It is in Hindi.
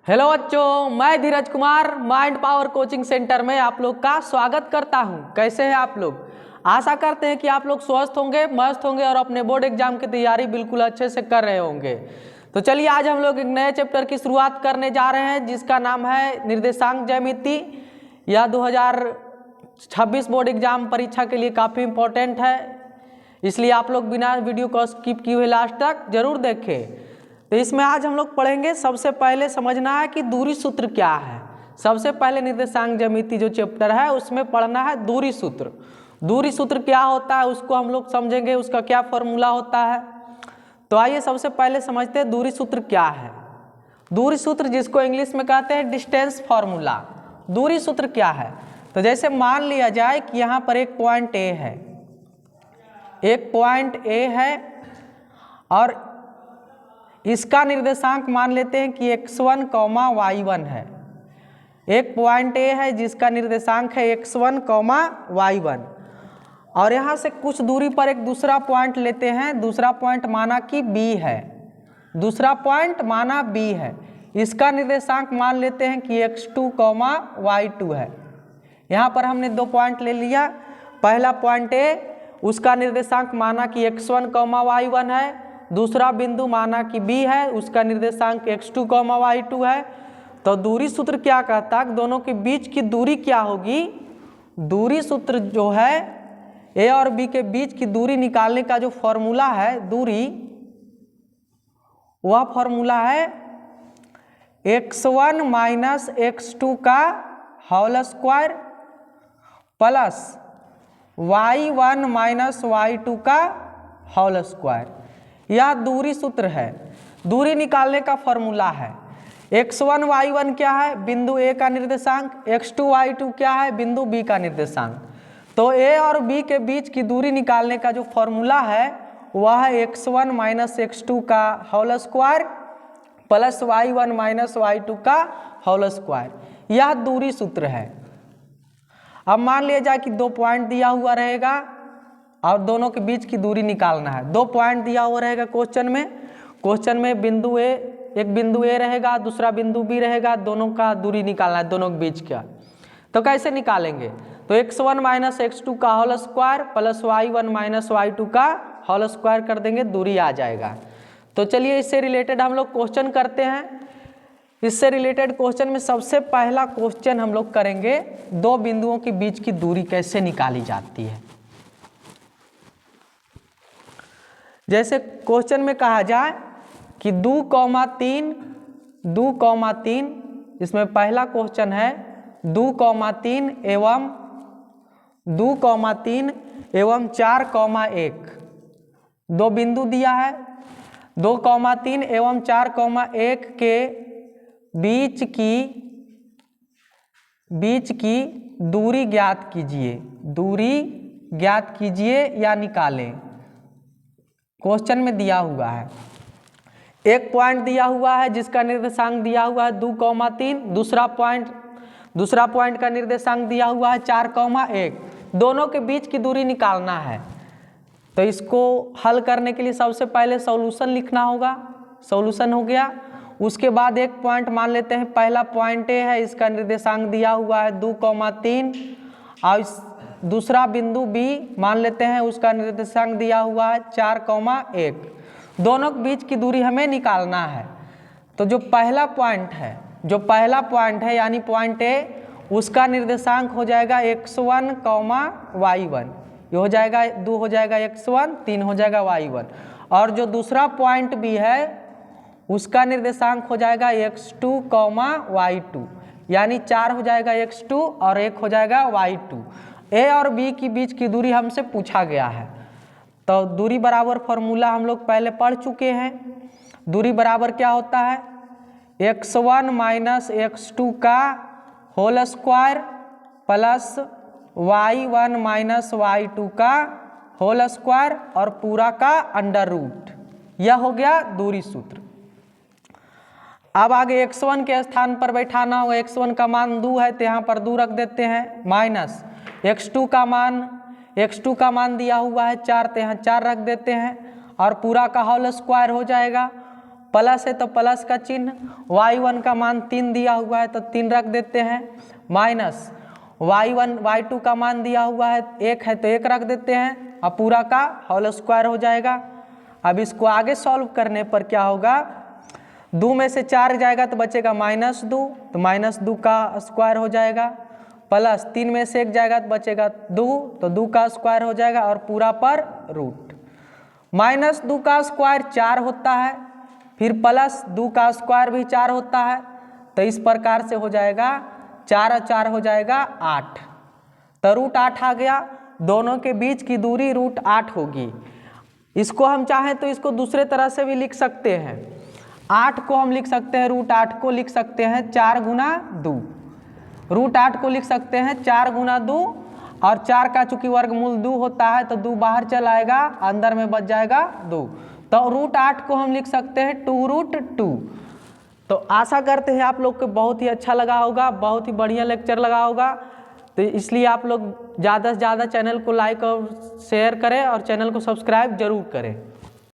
हेलो बच्चों, मैं Dheeraj Kumar mind power coaching centre में आप लोग का स्वागत करता हूं। कैसे हैं आप लोग? आशा करते हैं कि आप लोग स्वस्थ होंगे, मस्त होंगे और अपने बोर्ड एग्जाम की तैयारी बिल्कुल अच्छे से कर रहे होंगे। तो चलिए आज हम लोग एक नए चैप्टर की शुरुआत करने जा रहे हैं जिसका नाम है निर्देशांक ज्यामिति। यह 2026 बोर्ड एग्जाम परीक्षा के लिए काफ़ी इम्पोर्टेंट है, इसलिए आप लोग बिना वीडियो को स्किप किए हुए लास्ट तक जरूर देखें। तो इसमें आज हम लोग पढ़ेंगे, सबसे पहले समझना है कि दूरी सूत्र क्या है। सबसे पहले निर्देशांक ज्यामिति जो चैप्टर है उसमें पढ़ना है दूरी सूत्र। दूरी सूत्र क्या होता है उसको हम लोग समझेंगे, उसका क्या फॉर्मूला होता है। तो आइए सबसे पहले समझते हैं दूरी सूत्र क्या है। दूरी सूत्र जिसको इंग्लिश में कहते हैं डिस्टेंस फॉर्मूला। दूरी सूत्र क्या है? तो जैसे मान लिया जाए कि यहाँ पर एक पॉइंट ए है, एक पॉइंट ए है और इसका निर्देशांक मान लेते हैं कि x1, y1 है। एक पॉइंट ए है जिसका निर्देशांक है x1, y1 और यहाँ से कुछ दूरी पर एक दूसरा पॉइंट लेते हैं। दूसरा पॉइंट माना कि b है, दूसरा पॉइंट माना b है। इसका निर्देशांक मान लेते हैं कि x2, y2 है। यहाँ पर हमने दो पॉइंट ले लिया। पहला पॉइंट ए, उसका निर्देशांक माना कि x1, y1 है। दूसरा बिंदु माना कि b है, उसका निर्देशांक x2, y2 है। तो दूरी सूत्र क्या कहता है? दोनों के बीच की दूरी क्या होगी? दूरी सूत्र जो है a और b के बीच की दूरी निकालने का जो फॉर्मूला है दूरी, वह फॉर्मूला है x1 माइनस x2 का whole square plus y1 minus y2 का होल स्क्वायर। यह दूरी सूत्र है, दूरी निकालने का फॉर्मूला है। x1 y1 क्या है? बिंदु a का निर्देशांक। x2 y2 क्या है? बिंदु b का निर्देशांक। तो a और b के बीच की दूरी निकालने का जो फॉर्मूला है वह है x1 माइनस x2 का whole square plus y1 minus y2 का होल स्क्वायर। यह दूरी सूत्र है। अब मान लिया जाए कि दो पॉइंट दिया हुआ रहेगा और दोनों के बीच की दूरी निकालना है। दो पॉइंट दिया हुआ रहेगा क्वेश्चन में बिंदु ए, एक बिंदु ए रहेगा, दूसरा बिंदु बी रहेगा। दोनों का दूरी निकालना है, दोनों के बीच का। तो कैसे निकालेंगे? तो x1 माइनस x2 का whole square plus y1 minus y2 का होल स्क्वायर कर देंगे, दूरी आ जाएगा। तो चलिए इससे रिलेटेड हम लोग क्वेश्चन करते हैं। इससे रिलेटेड क्वेश्चन में सबसे पहला क्वेश्चन हम लोग करेंगे, दो बिंदुओं के बीच की दूरी कैसे निकाली जाती है। जैसे क्वेश्चन में कहा जाए कि 2,3, इसमें पहला क्वेश्चन है 2,3 एवं 4,1। दो बिंदु दिया है। 2,3 एवं 4,1 के बीच की दूरी ज्ञात कीजिए। दूरी ज्ञात कीजिए या निकालें। क्वेश्चन में दिया हुआ है एक पॉइंट दिया हुआ है जिसका निर्देशांक दिया हुआ है 2,3। दूसरा पॉइंट का निर्देशांक दिया हुआ है 4,1। दोनों के बीच की दूरी निकालना है। तो इसको हल करने के लिए सबसे पहले सॉल्यूशन लिखना होगा। सॉल्यूशन हो गया, उसके बाद एक पॉइंट मान लेते हैं। पहला पॉइंट ए है, इसका निर्देशांक दिया हुआ है 2,3 और दूसरा बिंदु बी मान लेते हैं, उसका निर्देशांक दिया हुआ है 4,1। दोनों के बीच की दूरी हमें निकालना है। तो जो पहला पॉइंट है यानी पॉइंट ए, उसका निर्देशांक हो जाएगा x1, y1। ये हो जाएगा 2 हो जाएगा x1, 3 हो जाएगा y1। और जो दूसरा पॉइंट बी है उसका निर्देशांक हो जाएगा x2, y2 यानी 4 हो जाएगा x2 और 1 हो जाएगा y2। ए और बी के बीच की दूरी हमसे पूछा गया है। तो दूरी बराबर फॉर्मूला हम लोग पहले पढ़ चुके हैं। दूरी बराबर क्या होता है? x1 माइनस x2 का whole square plus y1 minus y2 का होल स्क्वायर और पूरा का अंडर रूट। यह हो गया दूरी सूत्र। अब आगे x1 के स्थान पर बैठाना होगा। x1 का मान 2 है तो यहाँ पर 2 रख देते हैं, माइनस x2 का मान दिया हुआ है 4 तो यहाँ 4 रख देते हैं और पूरा का होल स्क्वायर हो जाएगा प्लस है तो प्लस का चिन्ह, y1 का मान 3 दिया हुआ है तो 3 रख देते हैं, माइनस y1 y2 का मान दिया हुआ है 1 है तो 1 रख देते हैं, अब पूरा का होल स्क्वायर हो जाएगा। अब इसको आगे सॉल्व करने पर क्या होगा, 2 में से 4 जाएगा तो बचेगा -2, तो -2 का स्क्वायर हो जाएगा, प्लस 3 में से 1 जाएगा तो बचेगा 2, तो 2 का स्क्वायर हो जाएगा और पूरा पर रूट। -2 का स्क्वायर 4 होता है, फिर प्लस 2 का स्क्वायर भी 4 होता है, तो इस प्रकार से हो जाएगा 4 और 4 हो जाएगा 8, तो √8 आ गया। दोनों के बीच की दूरी √8 होगी। इसको हम चाहें तो इसको दूसरे तरह से भी लिख सकते हैं, 8 को हम लिख सकते हैं, √8 को लिख सकते हैं 4 गुना 2, √8 को लिख सकते हैं 4 गुना 2, और 4 का चूंकि वर्गमूल 2 होता है तो 2 बाहर चला आएगा, अंदर में बच जाएगा 2, तो √8 को हम लिख सकते हैं 2√2। तो आशा करते हैं आप लोग को बहुत ही अच्छा लगा होगा, बहुत ही बढ़िया लेक्चर लगा होगा, तो इसलिए आप लोग ज़्यादा से ज़्यादा चैनल को लाइक और शेयर करें और चैनल को सब्सक्राइब जरूर करें।